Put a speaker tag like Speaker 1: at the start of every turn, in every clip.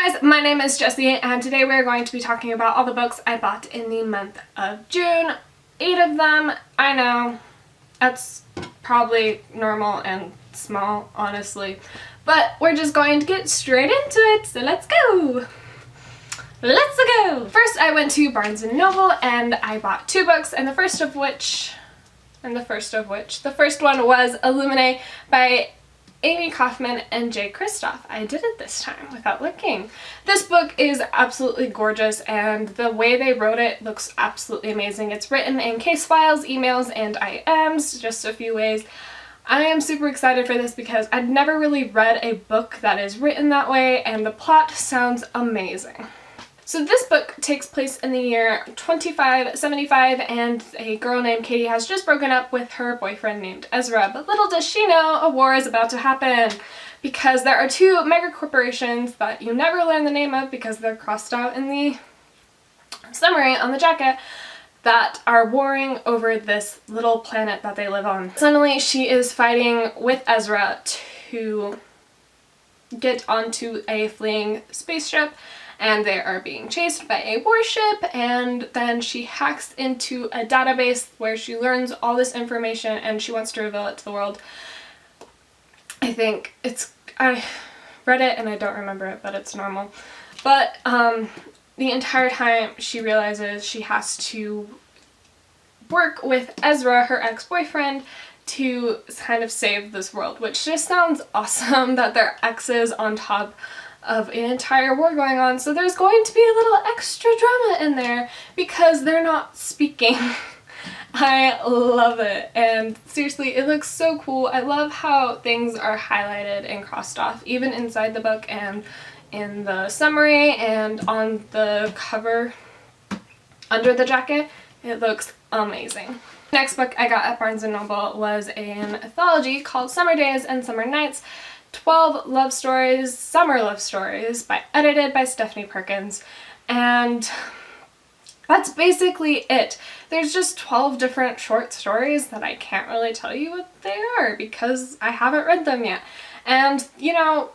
Speaker 1: Guys, my name is Jessie and today we're going to be talking about all the books I bought in the month of June. 8 of them. I know, that's probably normal and small, honestly, but we're just going to get straight into it, so let's go! Let's go! First I went to Barnes & Noble and I bought 2 books, and the first one was Illuminated by Amy Kaufman and Jay Kristoff. I did it this time without looking. This book is absolutely gorgeous and the way they wrote it looks absolutely amazing. It's written in case files, emails, and IMs, just a few ways. I am super excited for this because I'd never really read a book that is written that way and the plot sounds amazing. So this book takes place in the year 2575 and a girl named Katie has just broken up with her boyfriend named Ezra, but little does she know a war is about to happen because there are 2 mega corporations that you never learn the name of because they're crossed out in the summary on the jacket that are warring over this little planet that they live on. Suddenly she is fighting with Ezra to get onto a fleeing spaceship, and they are being chased by a warship, and then she hacks into a database where she learns all this information and she wants to reveal it to the world. I read it and I don't remember it, but it's normal. But the entire time she realizes she has to work with Ezra, her ex-boyfriend, to kind of save this world, which just sounds awesome that they're exes on top of an entire war going on, so there's going to be a little extra drama in there because they're not speaking. I love it, and seriously, it looks so cool. I love how things are highlighted and crossed off, even inside the book and in the summary and on the cover under the jacket. It looks amazing. Next book I got at Barnes & Noble was an anthology called Summer Days and Summer Nights, 12 love stories, summer love stories, edited by Stephanie Perkins, and that's basically it. There's just 12 different short stories that I can't really tell you what they are because I haven't read them yet. And, you know,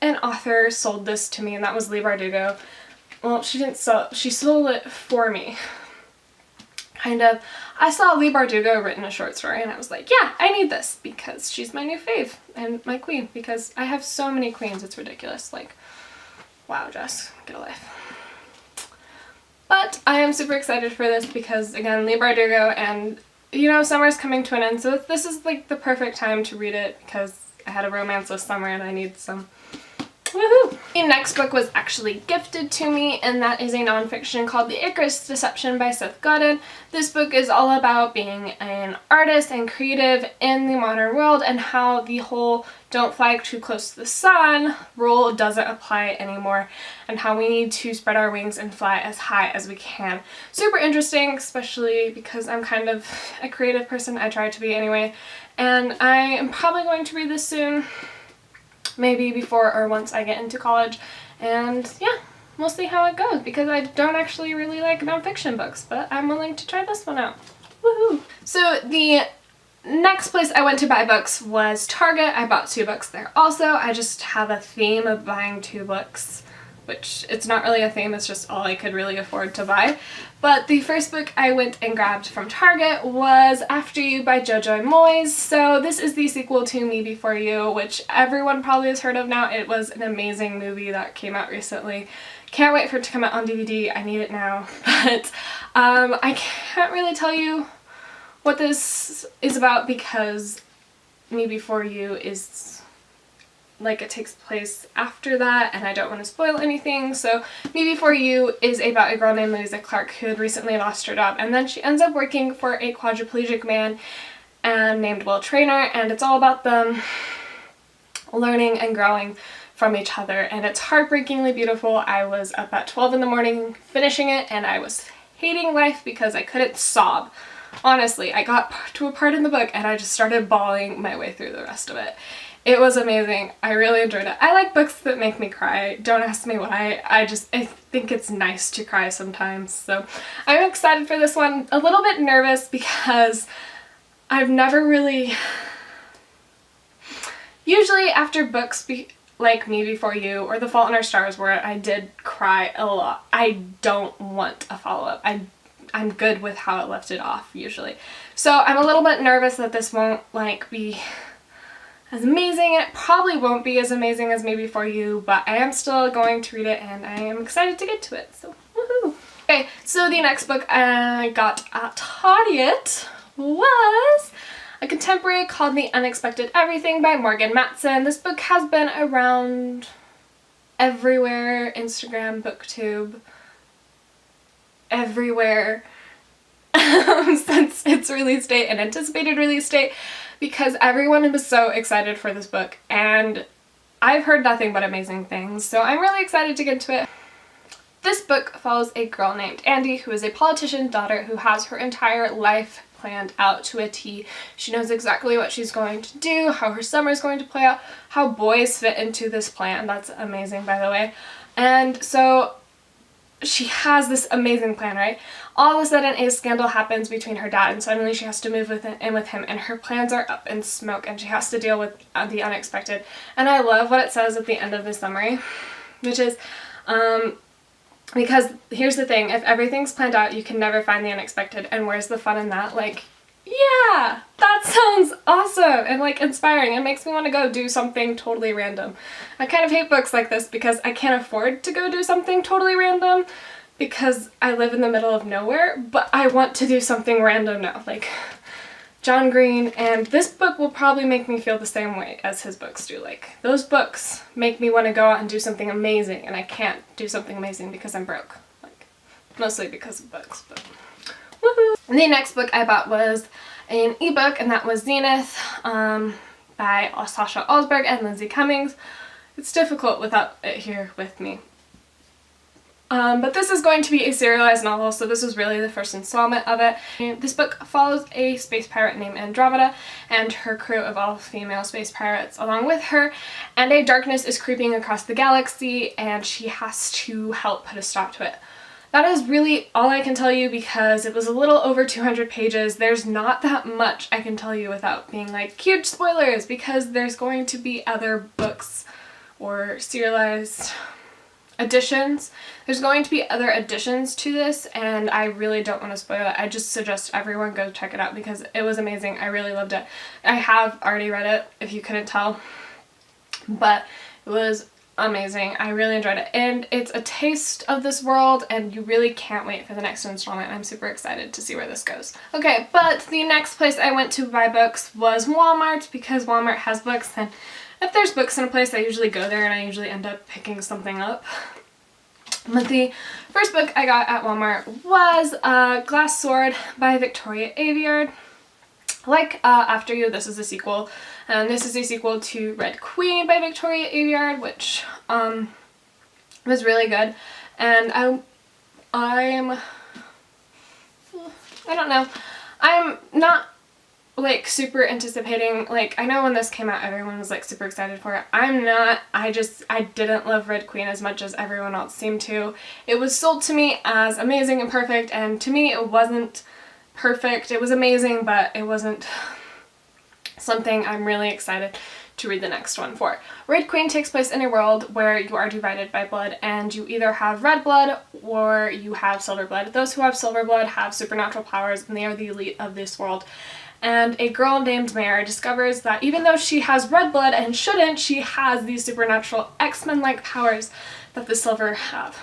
Speaker 1: an author sold this to me, and that was Leigh Bardugo. Well, she didn't sell it, she sold it for me. Kind of. I saw Leigh Bardugo written a short story and I was like, yeah, I need this because she's my new fave and my queen, because I have so many queens, it's ridiculous. Like, wow, Jess, get a life. But I am super excited for this because, again, Leigh Bardugo, and, you know, summer's coming to an end, so this is like the perfect time to read it because I had a romance this summer and I need some. Woohoo! The next book was actually gifted to me, and that is a nonfiction called The Icarus Deception by Seth Godin. This book is all about being an artist and creative in the modern world and how the whole don't fly too close to the sun rule doesn't apply anymore, and how we need to spread our wings and fly as high as we can. Super interesting, especially because I'm kind of a creative person. I try to be anyway, and I am probably going to read this soon. Maybe before or once I get into college, and yeah, we'll see how it goes because I don't actually really like nonfiction books, but I'm willing to try this one out. Woohoo! So the next place I went to buy books was Target. I bought 2 books there also. I just have a theme of buying 2 books, which it's not really a theme, it's just all I could really afford to buy. But the first book I went and grabbed from Target was After You by Jojo Moyes. So this is the sequel to Me Before You, which everyone probably has heard of now. It was an amazing movie that came out recently. Can't wait for it to come out on DVD. I need it now. But I can't really tell you what this is about because Me Before You is like it takes place after that and I don't want to spoil anything. So Me Before You is about a girl named Louisa Clark who had recently lost her job, and then she ends up working for a quadriplegic man named Will Traynor, and it's all about them learning and growing from each other, and it's heartbreakingly beautiful. I was up at 12 in the morning finishing it and I was hating life because I couldn't sob. Honestly, I got to a part in the book and I just started bawling my way through the rest of it. It was amazing. I really enjoyed it. I like books that make me cry. Don't ask me why. I think it's nice to cry sometimes. So I'm excited for this one. A little bit nervous because I've never really... Usually after books like Me Before You or The Fault in Our Stars, where I did cry a lot, I don't want a follow-up. I'm good with how it left it off usually. So I'm a little bit nervous that this won't like be as amazing, and it probably won't be as amazing as Me Before You, but I am still going to read it and I am excited to get to it, so woohoo! Okay, so the next book I got at Target was a contemporary called The Unexpected Everything by Morgan Matson. This book has been around everywhere, Instagram, BookTube, everywhere since its release date and anticipated release date, because everyone was so excited for this book and I've heard nothing but amazing things, so I'm really excited to get into it. This book follows a girl named Andy who is a politician's daughter who has her entire life planned out to a T. She knows exactly what she's going to do, how her summer is going to play out, how boys fit into this plan. That's amazing, by the way. And so she has this amazing plan, right? All of a sudden a scandal happens between her dad and suddenly she has to move in with him and her plans are up in smoke and she has to deal with the unexpected. And I love what it says at the end of the summary, which is, because here's the thing, if everything's planned out, you can never find the unexpected, and where's the fun in that? Like, yeah, that sounds awesome and like inspiring. It makes me want to go do something totally random. I kind of hate books like this because I can't afford to go do something totally random because I live in the middle of nowhere, but I want to do something random now, like John Green, and this book will probably make me feel the same way as his books do. Like, those books make me want to go out and do something amazing, and I can't do something amazing because I'm broke. Like, mostly because of books, but woohoo! And the next book I bought was an ebook, and that was Zenith by Sasha Alsberg and Lindsay Cummings. It's difficult without it here with me. But this is going to be a serialized novel, so this is really the first installment of it. This book follows a space pirate named Andromeda and her crew of all-female space pirates along with her, and a darkness is creeping across the galaxy and she has to help put a stop to it. That is really all I can tell you because it was a little over 200 pages. There's not that much I can tell you without being like huge spoilers, because there's going to be other books or serialized additions. There's going to be other additions to this and I really don't want to spoil it. I just suggest everyone go check it out because it was amazing. I really loved it. I have already read it if you couldn't tell, but it was amazing. I really enjoyed it and it's a taste of this world and you really can't wait for the next installment. I'm super excited to see where this goes. Okay, but the next place I went to buy books was Walmart because Walmart has books, and if there's books in a place I usually go there and I usually end up picking something up. But the first book I got at Walmart was Glass Sword by Victoria Aveyard. Like After You, this is a sequel, and this is a sequel to Red Queen by Victoria Aveyard, which was really good. And I don't know, I'm not like super anticipating, like I know when this came out everyone was like super excited for it. I'm not. I didn't love Red Queen as much as everyone else seemed to. It was sold to me as amazing and perfect, and to me it wasn't perfect. It was amazing, but it wasn't something I'm really excited to read the next one for. Red Queen takes place in a world where you are divided by blood and you either have red blood or you have silver blood. Those who have silver blood have supernatural powers and they are the elite of this world. And a girl named Mare discovers that even though she has red blood and shouldn't, she has these supernatural X-Men-like powers that the silver have.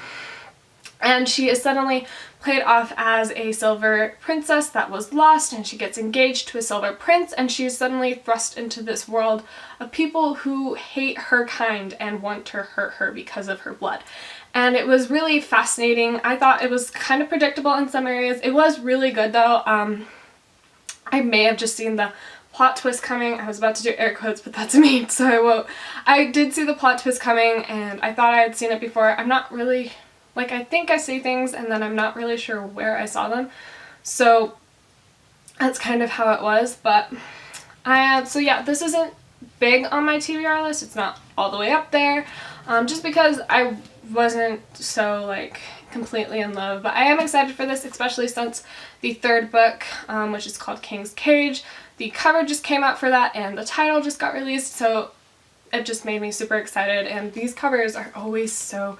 Speaker 1: And she is suddenly played off as a silver princess that was lost, and she gets engaged to a silver prince, and she is suddenly thrust into this world of people who hate her kind and want to hurt her because of her blood. And it was really fascinating. I thought it was kind of predictable in some areas. It was really good though. I may have just seen the plot twist coming. I was about to do air quotes, but that's me, so I won't. I did see the plot twist coming and I thought I had seen it before. I'm not really, like, I think I see things and then I'm not really sure where I saw them. So that's kind of how it was, but so yeah, this isn't big on my TBR list. It's not all the way up there, just because I wasn't so like completely in love, but I am excited for this, especially since the third book, which is called King's Cage, the cover just came out for that and the title just got released, so it just made me super excited, and these covers are always so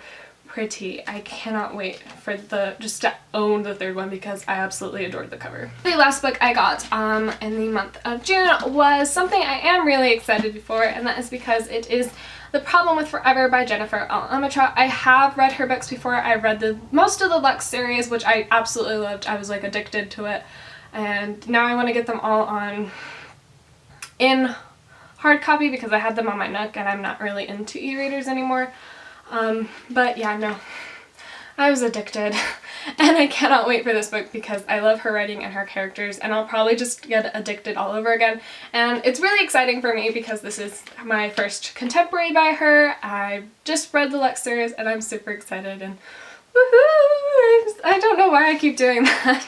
Speaker 1: pretty. I cannot wait for just to own the third one because I absolutely adored the cover. The last book I got in the month of June was something I am really excited for, and that is because it is The Problem with Forever by Jennifer L. Amatra. I have read her books before. I read most of the Lux series, which I absolutely loved. I was like addicted to it, and now I want to get them all in hard copy because I had them on my Nook and I'm not really into e-readers anymore. But yeah, no, I was addicted and I cannot wait for this book because I love her writing and her characters, and I'll probably just get addicted all over again. And it's really exciting for me because this is my first contemporary by her. I just read the Lux series and I'm super excited, and woohoo! I don't know why I keep doing that.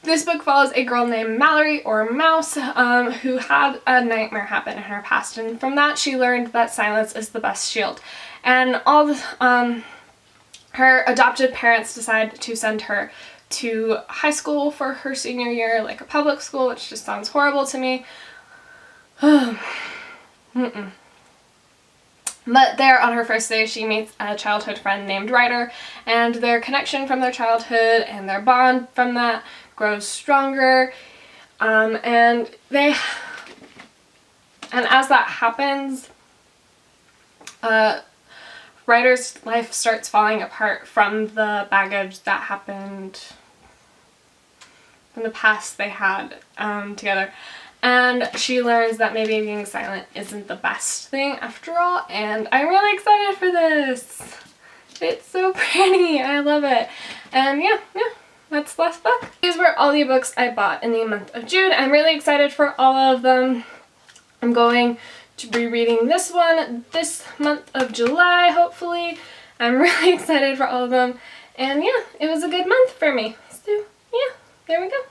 Speaker 1: This book follows a girl named Mallory, or Mouse, who had a nightmare happen in her past, and from that she learned that silence is the best shield. And her adopted parents decide to send her to high school for her senior year, like a public school, which just sounds horrible to me. But there, on her first day, she meets a childhood friend named Ryder, and their connection from their childhood and their bond from that grows stronger. And as that happens, Ryder's life starts falling apart from the baggage that happened from the past they had together. And she learns that maybe being silent isn't the best thing after all, and I'm really excited for this. It's so pretty. I love it. And yeah, that's the last book. These were all the books I bought in the month of June. I'm really excited for all of them. I'm going to be reading this one this month of July, hopefully. I'm really excited for all of them. And yeah, it was a good month for me. So yeah, there we go.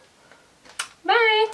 Speaker 1: Bye!